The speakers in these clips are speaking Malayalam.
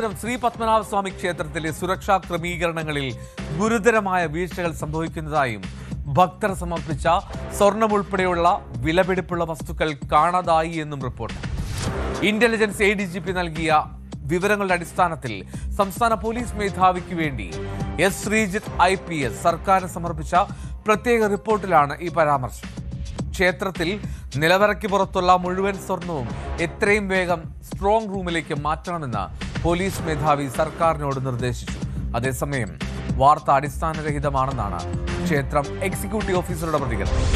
ശ്രീ പത്മനാഭസ്വാമി ക്ഷേത്രത്തിലെ സുരക്ഷാ ക്രമീകരണങ്ങളിൽ ഗുരുതരമായ വീഴ്ചകൾ സംഭവിക്കുന്നതായും ഭക്തർ സമർപ്പിച്ച സ്വർണമുൾപ്പെടെയുള്ള വിലപിടിപ്പുള്ള വസ്തുക്കൾ കാണാതായി എന്നും റിപ്പോർട്ട്. ഇന്റലിജൻസ് ADGP നൽകിയ വിവരങ്ങളുടെ അടിസ്ഥാനത്തിൽ സംസ്ഥാന പോലീസ് മേധാവിക്ക് വേണ്ടി എസ് ശ്രീജിത്ത് IPS സർക്കാരിന് സമർപ്പിച്ച പ്രത്യേക റിപ്പോർട്ടിലാണ് ഈ പരാമർശം. ക്ഷേത്രത്തിൽ നിലവറയ്ക്ക് പുറത്തുള്ള മുഴുവൻ സ്വർണവും എത്രയും വേഗം സ്ട്രോങ് റൂമിലേക്ക് മാറ്റണമെന്ന് പോലീസ് മേധാവി സർക്കാരിനോട് നിർദ്ദേശിച്ചു. അതേസമയം വാർത്ത അടിസ്ഥാനരഹിതമാണെന്നാണ് ക്ഷേത്രം എക്സിക്യൂട്ടീവ് ഓഫീസറുടെ പ്രതികരണം.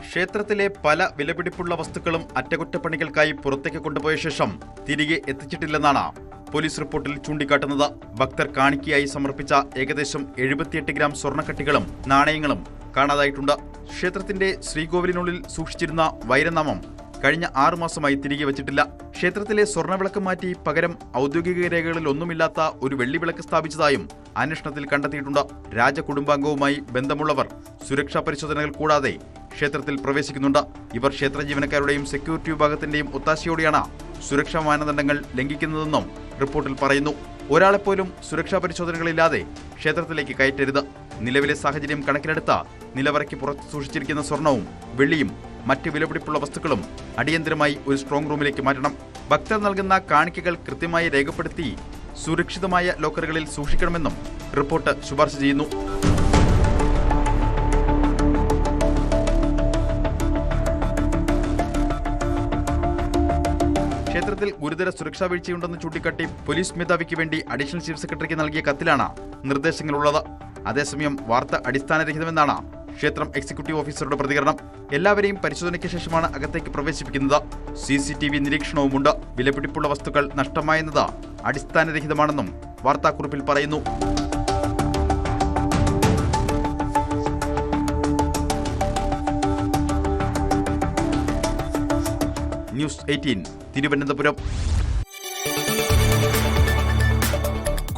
ക്ഷേത്രത്തിലെ പല വിലപിടിപ്പുള്ള വസ്തുക്കളും അറ്റകുറ്റപ്പണികൾക്കായി പുറത്തേക്ക് കൊണ്ടുപോയ ശേഷം തിരികെ എത്തിച്ചിട്ടില്ലെന്നാണ് പോലീസ് റിപ്പോർട്ടിൽ ചൂണ്ടിക്കാട്ടുന്നത്. ഭക്തർ കാണിക്കയായി സമർപ്പിച്ച ഏകദേശം 78 ഗ്രാം സ്വർണ്ണക്കട്ടികളും നാണയങ്ങളും കാണാതായിട്ടുണ്ട്. ക്ഷേത്രത്തിന്റെ ശ്രീകോവിലിനുള്ളിൽ സൂക്ഷിച്ചിരുന്ന വൈരനാമം കഴിഞ്ഞ 6 മാസമായി തിരികെ വച്ചിട്ടില്ല. ക്ഷേത്രത്തിലെ സ്വർണ്ണവിളക്ക് മാറ്റി പകരം ഔദ്യോഗിക രേഖകളിൽ ഒന്നുമില്ലാത്ത ഒരു വെള്ളിവിളക്ക് സ്ഥാപിച്ചതായും അന്വേഷണത്തിൽ കണ്ടെത്തിയിട്ടുണ്ട്. രാജകുടുംബാംഗവുമായി ബന്ധമുള്ളവർ സുരക്ഷാ പരിശോധനകൾ കൂടാതെ ക്ഷേത്രത്തിൽ പ്രവേശിക്കുന്നുണ്ട്. ഇവർ ക്ഷേത്ര ജീവനക്കാരുടെയും സെക്യൂരിറ്റി വിഭാഗത്തിന്റെയും ഒത്താശയോടെയാണ് സുരക്ഷാ മാനദണ്ഡങ്ങൾ ലംഘിക്കുന്നതെന്നും റിപ്പോർട്ടിൽ പറയുന്നു. ഒരാളെപ്പോലും സുരക്ഷാ പരിശോധനകളില്ലാതെ ക്ഷേത്രത്തിലേക്ക് കയറ്റരുത്. നിലവിലെ സാഹചര്യം കണക്കിലെടുത്ത നിലവറയ്ക്ക് പുറത്ത് സൂക്ഷിച്ചിരിക്കുന്ന സ്വർണവും വെള്ളിയും മറ്റ് വിലപിടിപ്പുള്ള വസ്തുക്കളും അടിയന്തരമായി ഒരു സ്ട്രോങ് റൂമിലേക്ക് മാറ്റണം. ഭക്തർ നൽകുന്ന കാണിക്കകൾ കൃത്യമായി രേഖപ്പെടുത്തി സുരക്ഷിതമായ ലോക്കറുകളിൽ സൂക്ഷിക്കണമെന്നും റിപ്പോർട്ട് ശുപാർശ ചെയ്യുന്നു. ക്ഷേത്രത്തിൽ ഗുരുതര സുരക്ഷാ വീഴ്ചയുണ്ടെന്ന് ചൂണ്ടിക്കാട്ടി പോലീസ് മേധാവിക്ക് വേണ്ടി അഡീഷണൽ ചീഫ് സെക്രട്ടറിക്ക് നൽകിയ കത്തിലാണ് നിർദ്ദേശങ്ങളുള്ളത്. അതേസമയം വാർത്ത അടിസ്ഥാനരഹിതമെന്നാണ് ക്ഷേത്രം എക്സിക്യൂട്ടീവ് ഓഫീസറുടെ പ്രതികരണം. എല്ലാവരെയും പരിശോധനയ്ക്ക് ശേഷമാണ് അകത്തേക്ക് പ്രവേശിപ്പിക്കുന്നത്. CCTV നിരീക്ഷണവുമുണ്ട്. വിലപിടിപ്പുള്ള വസ്തുക്കൾ നഷ്ടമായെന്നത് അടിസ്ഥാനരഹിതമാണെന്നും വാർത്താക്കുറിപ്പിൽ പറയുന്നു. ന്യൂസ് 18 തിരുവനന്തപുരം.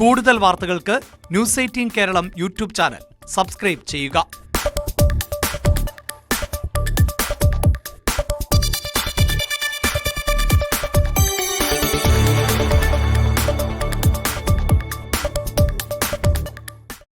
കൂടുതൽ വാർത്തകൾക്ക് news 18 Keralam YouTube channel subscribe ചെയ്യുക.